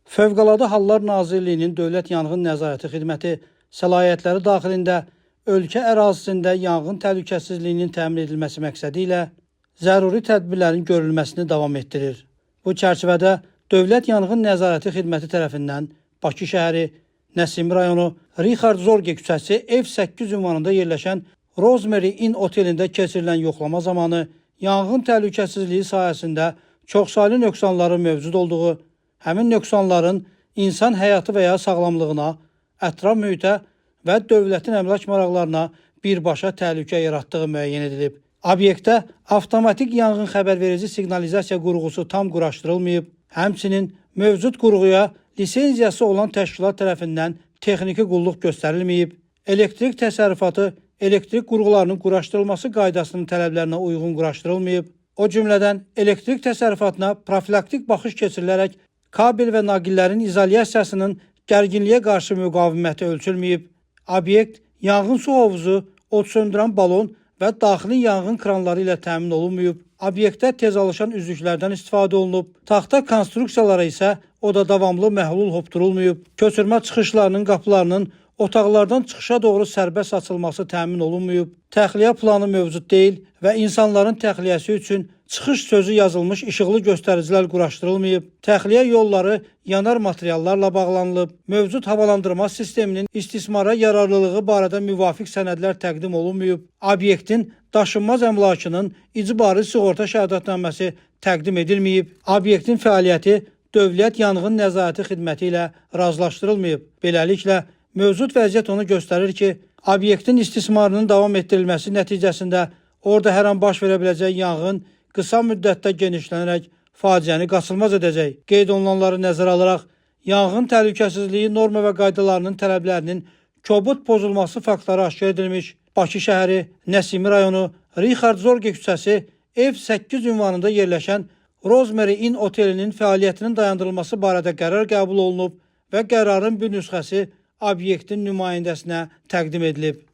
Fövqəladə Hallar Nazirliyinin Dövlət Yanğın Nəzarəti Xidməti səlahiyyətləri daxilində ölkə ərazisində yanğın təhlükəsizliyinin təmin edilməsi məqsədi ilə zəruri tədbirlərin görülməsini davam etdirir. Bu çərçivədə Dövlət Yanğın Nəzarəti Xidməti tərəfindən Bakı şəhəri, Nəsimi rayonu, Richard Zorge küçəsi ev 8 ünvanında yerləşən Rosemary Inn otelində keçirilən yoxlama zamanı yanğın təhlükəsizliyi sahəsində çoxsaylı nöqsanların mövcud olduğu, həmin nöqsanların insan həyatı və ya sağlamlığına, ətraf mühitə və dövlətin əmlak maraqlarına birbaşa təhlükə yaratdığı müəyyən edilib. Obyektdə avtomatik yanğın xəbərverici siqnalizasiya qurğusu tam quraşdırılmayıb, həmçinin mövcud qurğuya lisenziyası olan təşkilat tərəfindən texniki qulluq göstərilməyib, elektrik təsərrüfatı elektrik qurğularının quraşdırılması qaydasının tələblərinə uyğun quraşdırılmayıb, o cümlədən elektrik təsərrüfatına profilaktik baxış keçirilərək kabel və naqillərin izolyasiyasının gərginliyə qarşı müqaviməti ölçülməyib, obyekt yanğın su hovuzu, od söndürən balon və daxili yanğın kranları ilə təmin olunmayıb, obyektdə tez alışan üzlüklərdən istifadə olunub, taxta konstruksiyalara isə oda davamlı məhlul hopdurulmayıb, köçürmə çıxışlarının qapılarının otaqlardan çıxışa doğru sərbəst açılması təmin olunmayıb, təxliyə planı mövcud deyil və insanların təxliyəsi üçün çıxış sözü yazılmış işıqlı göstəricilər quraşdırılmayıb, təxliyə yolları yanar materiallarla bağlanılıb, mövcud havalandırma sisteminin istismara yararlılığı barədə müvafiq sənədlər təqdim olunmayıb, obyektin daşınmaz əmlakının icbari sığorta şəhadətnaməsi təqdim edilməyib, obyektin fəaliyyəti Dövlət Yanğın Nəzarəti Xidməti ilə razılaşdırılmayıb. Beləliklə, mövcud vəziyyət onu göstərir ki, obyektin istismarının davam etdirilməsi nəticəsində orada hər an baş verə biləcək yanğın qısa müddətdə genişlənərək faciəni qaçılmaz edəcək. Qeyd olunanları nəzərə alaraq, yanğın təhlükəsizliyi norma və qaydalarının tələblərinin kobud pozulması faktları aşkar edilmiş, Bakı şəhəri, Nəsimi rayonu, Richard Zorge küçəsi, ev 8 ünvanında yerləşən Rosemary Inn otelinin fəaliyyətinin dayandırılması barədə qərar qəbul olunub və qərarın bir nüsxəsi obyektin nümayəndəsinə təqdim edilib.